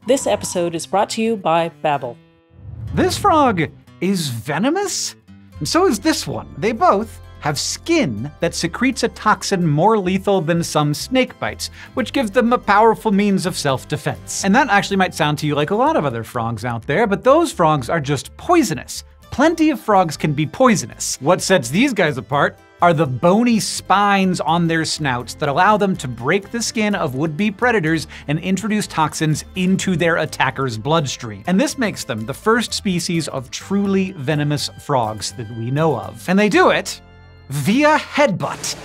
This episode is brought to you by Babbel. This frog is venomous? And so is this one. They both have skin that secretes a toxin more lethal than some snake bites, which gives them a powerful means of self-defense. And that actually might sound to you like a lot of other frogs out there, but those frogs are just poisonous. Plenty of frogs can be poisonous. What sets these guys apart are the bony spines on their snouts that allow them to break the skin of would-be predators and introduce toxins into their attacker's bloodstream. And this makes them the first species of truly venomous frogs that we know of. And they do it via headbutt.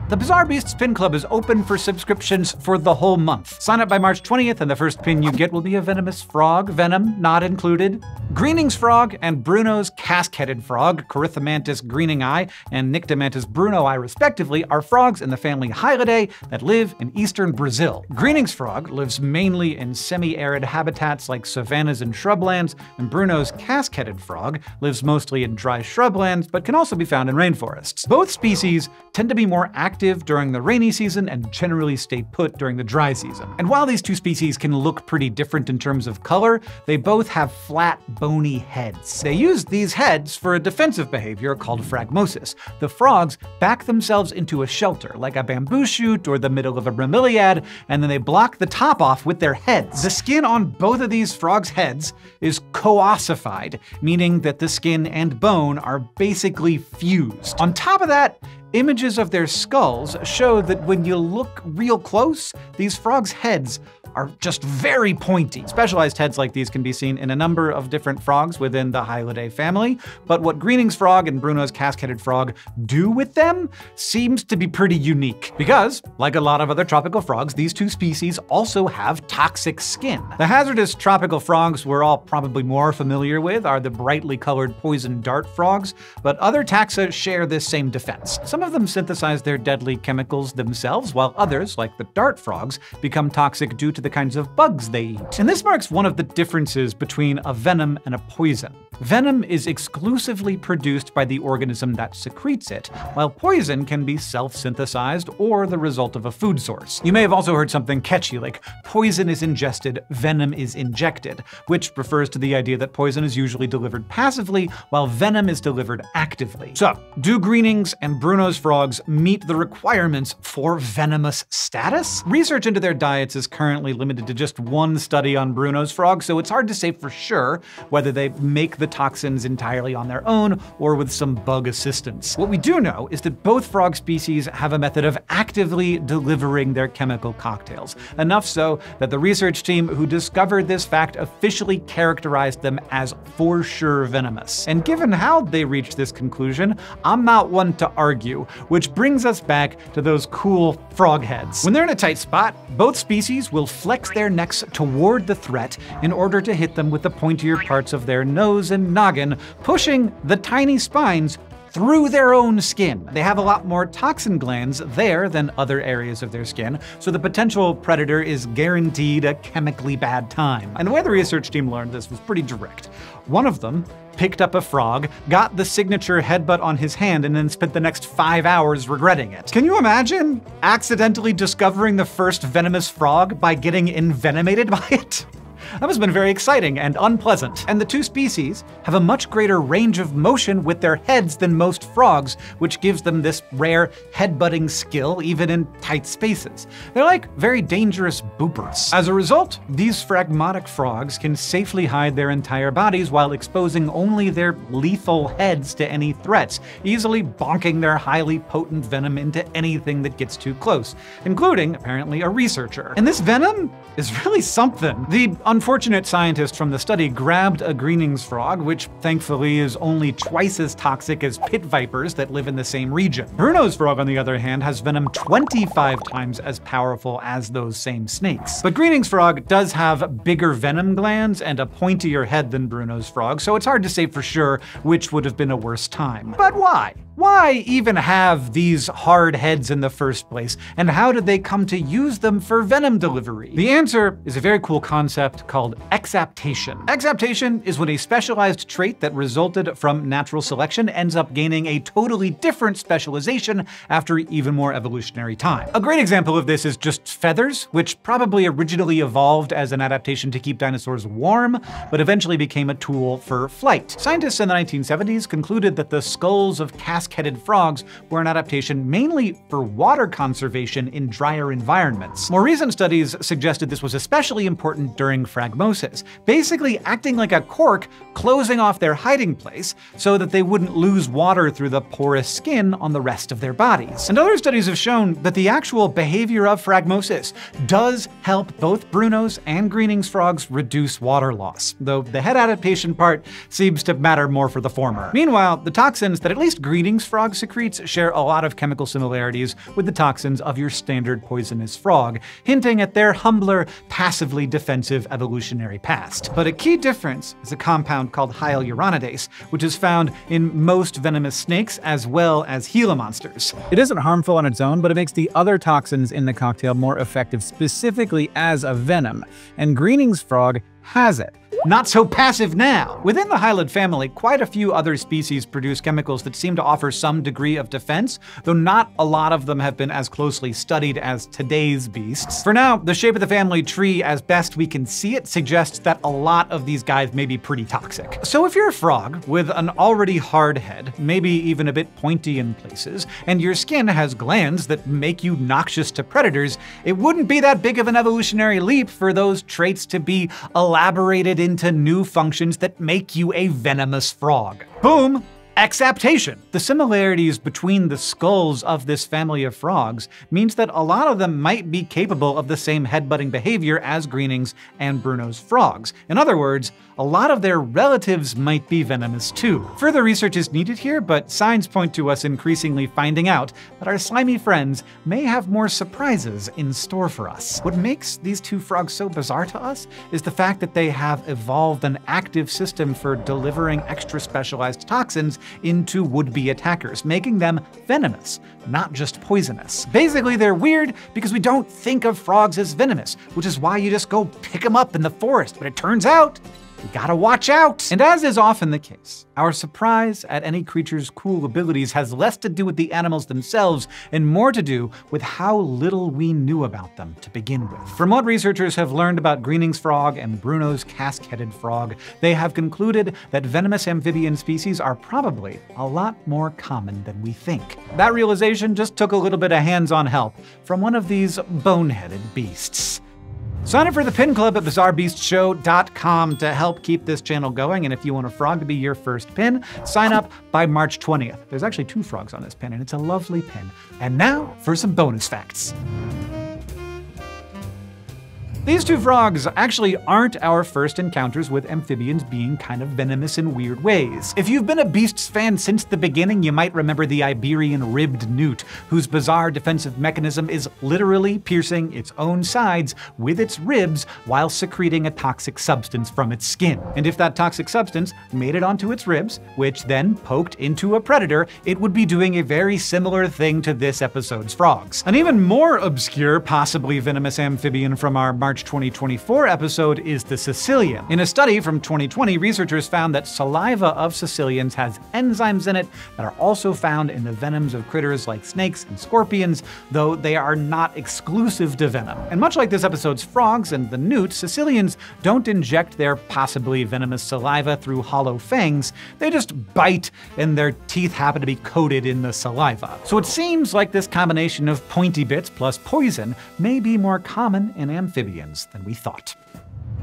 The Bizarre Beasts Pin Club is open for subscriptions for the whole month. Sign up by March 20th and the first pin you get will be a venomous frog, venom not included. Greening's frog and Bruno's casque-headed frog, Corythomantis greening eye and Nyctomantis Bruno eye respectively, are frogs in the family Hylidae that live in eastern Brazil. Greening's frog lives mainly in semi-arid habitats like savannas and shrublands, and Bruno's casque-headed frog lives mostly in dry shrublands but can also be found in rainforests. Both species tend to be more active during the rainy season and generally stay put during the dry season. And while these two species can look pretty different in terms of color, they both have flat, bony heads. They use these heads for a defensive behavior called phragmosis. The frogs back themselves into a shelter, like a bamboo shoot or the middle of a bromeliad, and then they block the top off with their heads. The skin on both of these frogs' heads is co-ossified, meaning that the skin and bone are basically fused. On top of that, images of their skulls show that when you look real close, these frogs' heads are just very pointy. Specialized heads like these can be seen in a number of different frogs within the Hylidae family, but what Greening's frog and Bruno's casque-headed frog do with them seems to be pretty unique. Because, like a lot of other tropical frogs, these two species also have toxic skin. The hazardous tropical frogs we're all probably more familiar with are the brightly colored poison dart frogs, but other taxa share this same defense. Some of them synthesize their deadly chemicals themselves, while others, like the dart frogs, become toxic due to the kinds of bugs they eat. And this marks one of the differences between a venom and a poison. Venom is exclusively produced by the organism that secretes it, while poison can be self-synthesized or the result of a food source. You may have also heard something catchy like poison is ingested, venom is injected, which refers to the idea that poison is usually delivered passively while venom is delivered actively. So, do Greening's and Bruno's frogs meet the requirements for venomous status? Research into their diets is currently limited to just one study on Bruno's frog, so it's hard to say for sure whether they make the toxins entirely on their own or with some bug assistance. What we do know is that both frog species have a method of actively delivering their chemical cocktails, enough so that the research team who discovered this fact officially characterized them as for sure venomous. And given how they reached this conclusion, I'm not one to argue, which brings us back to those cool frog heads. When they're in a tight spot, both species will flex their necks toward the threat in order to hit them with the pointier parts of their nose and noggin, pushing the tiny spines through their own skin. They have a lot more toxin glands there than other areas of their skin, so the potential predator is guaranteed a chemically bad time. And the way the research team learned this was pretty direct. One of them picked up a frog, got the signature headbutt on his hand, and then spent the next 5 hours regretting it. Can you imagine accidentally discovering the first venomous frog by getting envenomated by it? That must have been very exciting and unpleasant. And the two species have a much greater range of motion with their heads than most frogs, which gives them this rare headbutting skill even in tight spaces. They're like very dangerous boopers. As a result, these phragmatic frogs can safely hide their entire bodies while exposing only their lethal heads to any threats, easily bonking their highly potent venom into anything that gets too close, including, apparently, a researcher. And this venom is really something. The unfortunate scientist from the study grabbed a Greening's frog, which thankfully is only twice as toxic as pit vipers that live in the same region. Bruno's frog, on the other hand, has venom 25 times as powerful as those same snakes. But Greening's frog does have bigger venom glands and a pointier head than Bruno's frog, so it's hard to say for sure which would have been a worse time. But why? Why even have these hard heads in the first place, and how did they come to use them for venom delivery? The answer is a very cool concept called exaptation. Exaptation is when a specialized trait that resulted from natural selection ends up gaining a totally different specialization after even more evolutionary time. A great example of this is just feathers, which probably originally evolved as an adaptation to keep dinosaurs warm, but eventually became a tool for flight. Scientists in the 1970s concluded that the skulls of casque-headed frogs were an adaptation mainly for water conservation in drier environments. More recent studies suggested this was especially important during phragmosis, basically acting like a cork closing off their hiding place so that they wouldn't lose water through the porous skin on the rest of their bodies. And other studies have shown that the actual behavior of phragmosis does help both Bruno's and Greening's frogs reduce water loss, though the head adaptation part seems to matter more for the former. Meanwhile, the toxins that at least Greening's frog secretes share a lot of chemical similarities with the toxins of your standard poisonous frog, hinting at their humbler, passively defensive evolutionary past. But a key difference is a compound called hyaluronidase, which is found in most venomous snakes as well as Gila monsters. It isn't harmful on its own, but it makes the other toxins in the cocktail more effective specifically as a venom, and Greening's frog has it. Not so passive now! Within the hylid family, quite a few other species produce chemicals that seem to offer some degree of defense, though not a lot of them have been as closely studied as today's beasts. For now, the shape of the family tree, as best we can see it, suggests that a lot of these guys may be pretty toxic. So if you're a frog with an already hard head, maybe even a bit pointy in places, and your skin has glands that make you noxious to predators, it wouldn't be that big of an evolutionary leap for those traits to be elaborated into new functions that make you a venomous frog. Boom! Exaptation. The similarities between the skulls of this family of frogs means that a lot of them might be capable of the same headbutting behavior as Greening's and Bruno's frogs. In other words, a lot of their relatives might be venomous too. Further research is needed here, but signs point to us increasingly finding out that our slimy friends may have more surprises in store for us. What makes these two frogs so bizarre to us is the fact that they have evolved an active system for delivering extra specialized toxins into would-be attackers, making them venomous, not just poisonous. Basically, they're weird because we don't think of frogs as venomous, which is why you just go pick them up in the forest, but it turns out you gotta watch out! And as is often the case, our surprise at any creature's cool abilities has less to do with the animals themselves and more to do with how little we knew about them to begin with. From what researchers have learned about Greening's frog and Bruno's casque-headed frog, they have concluded that venomous amphibian species are probably a lot more common than we think. That realization just took a little bit of hands-on help from one of these boneheaded beasts. Sign up for the Pin Club at BizarreBeastShow.com to help keep this channel going, and if you want a frog to be your first pin, sign up by March 20th. There's actually 2 frogs on this pin, and it's a lovely pin. And now for some bonus facts. These 2 frogs actually aren't our first encounters with amphibians being kind of venomous in weird ways. If you've been a Beasts fan since the beginning, you might remember the Iberian ribbed newt, whose bizarre defensive mechanism is literally piercing its own sides with its ribs while secreting a toxic substance from its skin. And if that toxic substance made it onto its ribs, which then poked into a predator, it would be doing a very similar thing to this episode's frogs. An even more obscure, possibly venomous amphibian from our March 2024 episode is the Sicilian. In a study from 2020, researchers found that saliva of Sicilians has enzymes in it that are also found in the venoms of critters like snakes and scorpions, though they are not exclusive to venom. And much like this episode's frogs and the newt, Sicilians don't inject their possibly venomous saliva through hollow fangs, they just bite and their teeth happen to be coated in the saliva. So it seems like this combination of pointy bits plus poison may be more common in amphibians than we thought.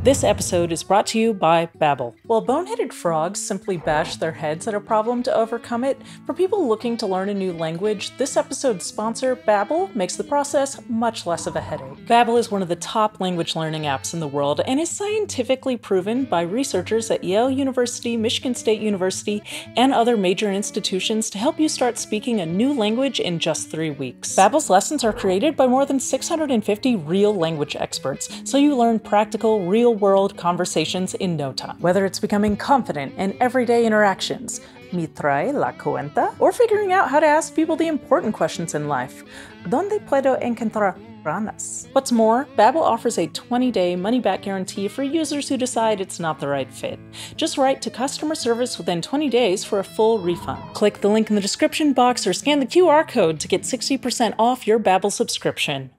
This episode is brought to you by Babbel. While boneheaded frogs simply bash their heads at a problem to overcome it, for people looking to learn a new language, this episode's sponsor, Babbel, makes the process much less of a headache. Babbel is one of the top language learning apps in the world and is scientifically proven by researchers at Yale University, Michigan State University, and other major institutions to help you start speaking a new language in just 3 weeks. Babbel's lessons are created by more than 650 real language experts, so you learn practical, real-world conversations in no time. Whether it's becoming confident in everyday interactions, ¿Me trae la cuenta? Or figuring out how to ask people the important questions in life. ¿Dónde puedo encontrar ranas? What's more, Babbel offers a 20-day money-back guarantee for users who decide it's not the right fit. Just write to customer service within 20 days for a full refund. Click the link in the description box or scan the QR code to get 60% off your Babbel subscription.